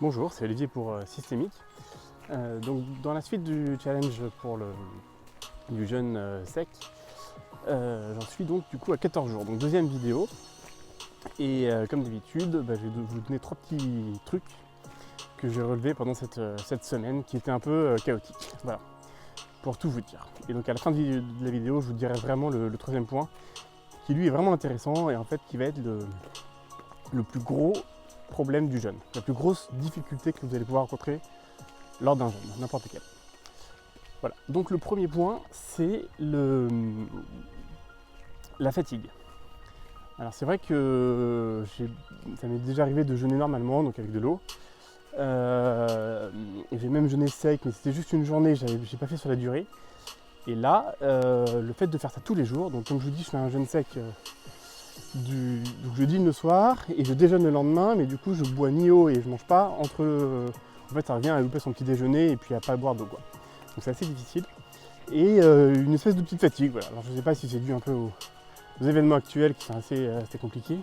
Bonjour, c'est Olivier pour Systémique. Donc dans la suite du challenge du jeûne sec, j'en suis donc du coup à 14 jours, donc deuxième vidéo. Et comme d'habitude, je vais vous donner 3 petits trucs que j'ai relevés pendant cette semaine qui était un peu chaotique. Voilà, pour tout vous dire. Et donc à la fin de la vidéo, je vous dirai vraiment le troisième point qui lui est vraiment intéressant et en fait qui va être le plus gros problème du jeûne, la plus grosse difficulté que vous allez pouvoir rencontrer lors d'un jeûne, n'importe quel. Voilà, donc le premier point, c'est la fatigue. Alors c'est vrai que ça m'est déjà arrivé de jeûner normalement, donc avec de l'eau. Et j'ai même jeûné sec, mais c'était juste une journée, j'ai pas fait sur la durée. Et là, le fait de faire ça tous les jours, donc comme je vous dis, je fais un jeûne sec donc je dîne le soir et je déjeune le lendemain, mais du coup je bois ni eau et je mange pas en fait ça revient à louper son petit déjeuner et puis à pas boire d'eau quoi. Donc c'est assez difficile. Et une espèce de petite fatigue, voilà. Alors je sais pas si c'est dû un peu aux événements actuels qui sont assez compliqués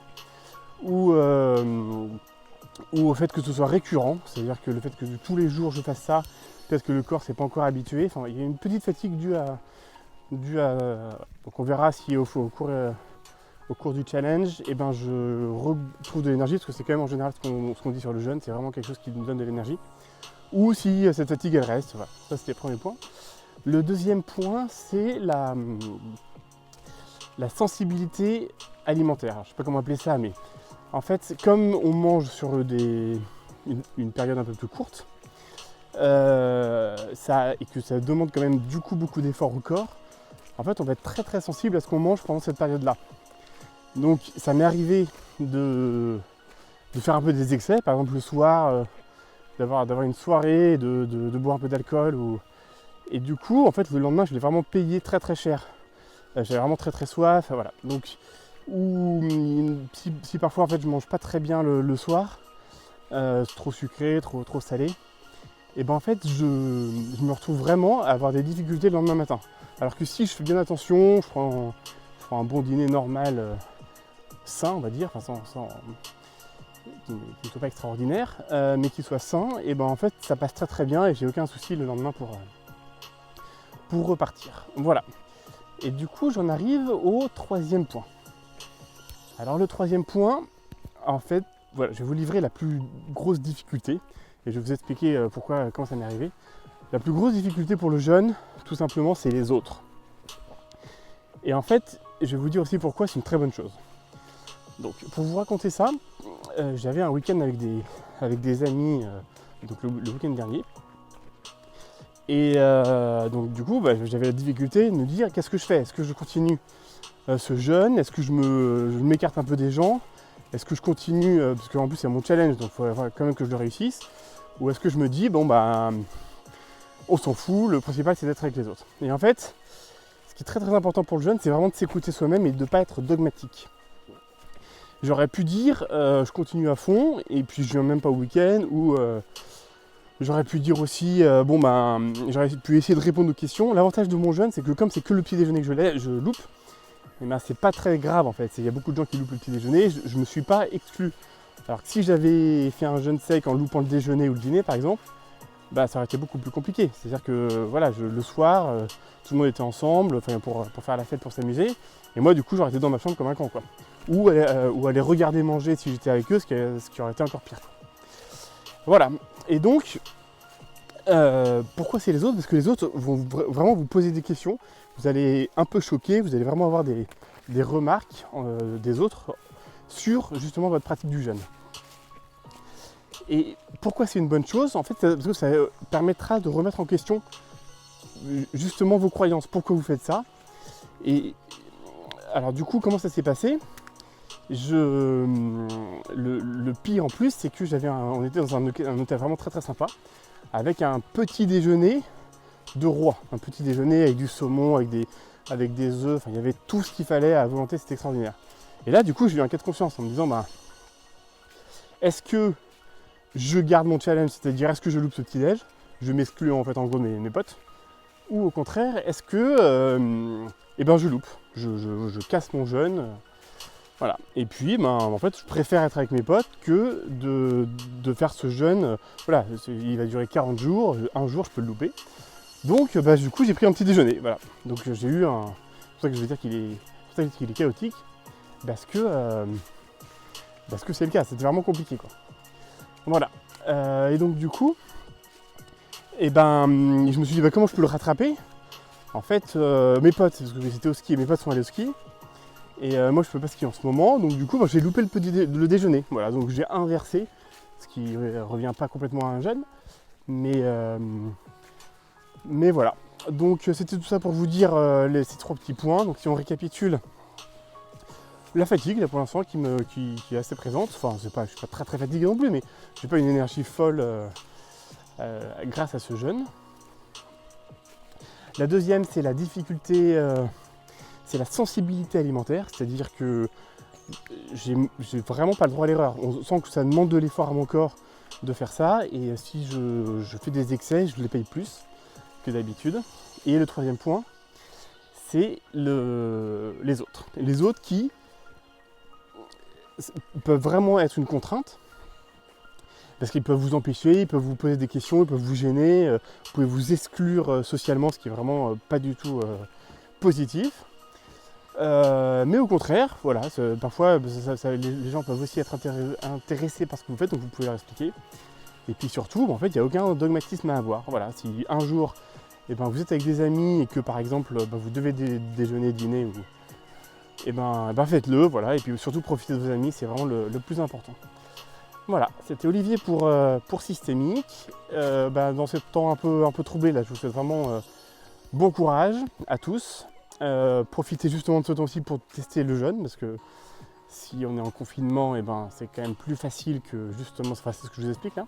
ou au fait que ce soit récurrent, c'est-à-dire que le fait que tous les jours je fasse ça, peut-être que le corps s'est pas encore habitué. Enfin, il y a une petite fatigue due à donc on verra si au cours du challenge, je retrouve de l'énergie, parce que c'est quand même en général ce qu'on dit sur le jeûne, c'est vraiment quelque chose qui nous donne de l'énergie. Ou si cette fatigue elle reste, voilà. Ça c'était le premier point. Le deuxième point, c'est la sensibilité alimentaire. Alors, je ne sais pas comment appeler ça, mais en fait, comme on mange sur une période un peu plus courte, et que ça demande quand même du coup beaucoup d'efforts au corps, en fait on va être très très sensible à ce qu'on mange pendant cette période-là. Donc ça m'est arrivé de faire un peu des excès, par exemple le soir, d'avoir une soirée, de boire un peu d'alcool. Et du coup, en fait, le lendemain, je l'ai vraiment payé très très cher. J'avais vraiment très très soif, voilà. Donc, si parfois en fait je mange pas très bien le soir, trop sucré, trop salé, et en fait je me retrouve vraiment à avoir des difficultés le lendemain matin. Alors que si je fais bien attention, je prends un bon dîner normal, sain, on va dire, enfin qui ne soit pas extraordinaire, mais qui soit sain, et en fait ça passe très très bien et j'ai aucun souci le lendemain pour repartir. Voilà. Et du coup j'en arrive au troisième point. Alors le troisième point, en fait, voilà, je vais vous livrer la plus grosse difficulté et je vais vous expliquer comment ça m'est arrivé. La plus grosse difficulté pour le jeûne, tout simplement, c'est les autres. Et en fait, je vais vous dire aussi pourquoi c'est une très bonne chose. Donc pour vous raconter ça, j'avais un week-end avec des amis donc le week-end dernier. Et donc du coup j'avais la difficulté de me dire qu'est-ce que je fais. Est-ce que je continue ce jeûne? Est-ce que je m'écarte un peu des gens? Est-ce que je continue, parce qu'en plus c'est mon challenge, donc il faut quand même que je le réussisse? Ou est-ce que je me dis on s'en fout, le principal c'est d'être avec les autres? Et en fait, ce qui est très très important pour le jeûne, c'est vraiment de s'écouter soi-même et de ne pas être dogmatique. J'aurais pu dire je continue à fond et puis je viens même pas au week-end, ou j'aurais pu dire aussi j'aurais pu essayer de répondre aux questions. L'avantage de mon jeûne, c'est que comme c'est que le petit déjeuner que je loupe, c'est pas très grave en fait. Il y a beaucoup de gens qui loupent le petit déjeuner, je me suis pas exclu. Alors que si j'avais fait un jeûne sec en loupant le déjeuner ou le dîner par exemple, ça aurait été beaucoup plus compliqué. C'est-à-dire que voilà, le soir, tout le monde était ensemble pour faire la fête, pour s'amuser. Et moi du coup j'aurais été dans ma chambre comme un con quoi. Ou aller regarder manger si j'étais avec eux, ce qui aurait été encore pire. Voilà. Et donc, pourquoi c'est les autres? Parce que les autres vont vraiment vous poser des questions. Vous allez un peu choquer, vous allez vraiment avoir des remarques des autres sur justement votre pratique du jeûne. Et pourquoi c'est une bonne chose? En fait, parce que ça permettra de remettre en question justement vos croyances. Pourquoi vous faites ça? Et alors du coup, comment ça s'est passé? Le pire en plus, c'est que on était dans un hôtel vraiment très très sympa, avec un petit déjeuner de roi. Un petit déjeuner avec du saumon, avec des œufs, il y avait tout ce qu'il fallait à volonté, c'était extraordinaire. Et là, du coup, j'ai eu un cas de conscience en me disant, est-ce que je garde mon challenge, c'est-à-dire est-ce que je loupe ce petit déj, je m'exclus en fait en gros mes potes, ou au contraire, est-ce que je loupe, je casse mon jeûne, Voilà. Et puis, en fait, je préfère être avec mes potes que de faire ce jeûne. Voilà, il va durer 40 jours, un jour je peux le louper. Donc, du coup, j'ai pris un petit déjeuner. Voilà. Donc, j'ai eu un. C'est pour ça que je vais dire qu'il est chaotique. Parce que c'est le cas, c'était vraiment compliqué, quoi. Voilà. Et donc, du coup, je me suis dit, comment je peux le rattraper? En fait, mes potes, parce que j'étais au ski, mes potes sont allés au ski. Et moi je peux pas skier en ce moment, donc du coup j'ai loupé le déjeuner. Voilà, donc j'ai inversé, ce qui revient pas complètement à un jeûne, mais voilà. Donc c'était tout ça pour vous dire ces 3 petits points. Donc si on récapitule, la fatigue là pour l'instant qui est assez présente. Enfin je suis pas très fatigué non plus, mais j'ai pas une énergie folle grâce à ce jeûne. La deuxième c'est la difficulté. C'est la sensibilité alimentaire, c'est-à-dire que j'ai vraiment pas le droit à l'erreur. On sent que ça demande de l'effort à mon corps de faire ça, et si je fais des excès, je les paye plus que d'habitude. Et le troisième point, c'est les autres. Les autres qui peuvent vraiment être une contrainte, parce qu'ils peuvent vous empêcher, ils peuvent vous poser des questions, ils peuvent vous gêner, vous pouvez vous exclure socialement, ce qui est vraiment pas du tout positif. Mais au contraire, voilà, parfois les gens peuvent aussi être intéressés par ce que vous faites, donc vous pouvez leur expliquer. Et puis surtout, en fait, il n'y a aucun dogmatisme à avoir. Voilà, si un jour, vous êtes avec des amis et que par exemple, vous devez déjeuner, dîner, faites-le, voilà. Et puis surtout, profitez de vos amis, c'est vraiment le plus important. Voilà, c'était Olivier pour Systémique. Dans ce temps un peu troublé, là, je vous souhaite vraiment bon courage à tous. Profitez justement de ce temps-ci pour tester le jeûne, parce que si on est en confinement, c'est quand même plus facile que justement, c'est ce que je vous explique là,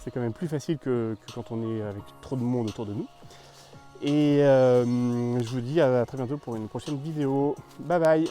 c'est quand même plus facile que quand on est avec trop de monde autour de nous. Et je vous dis à très bientôt pour une prochaine vidéo. Bye bye.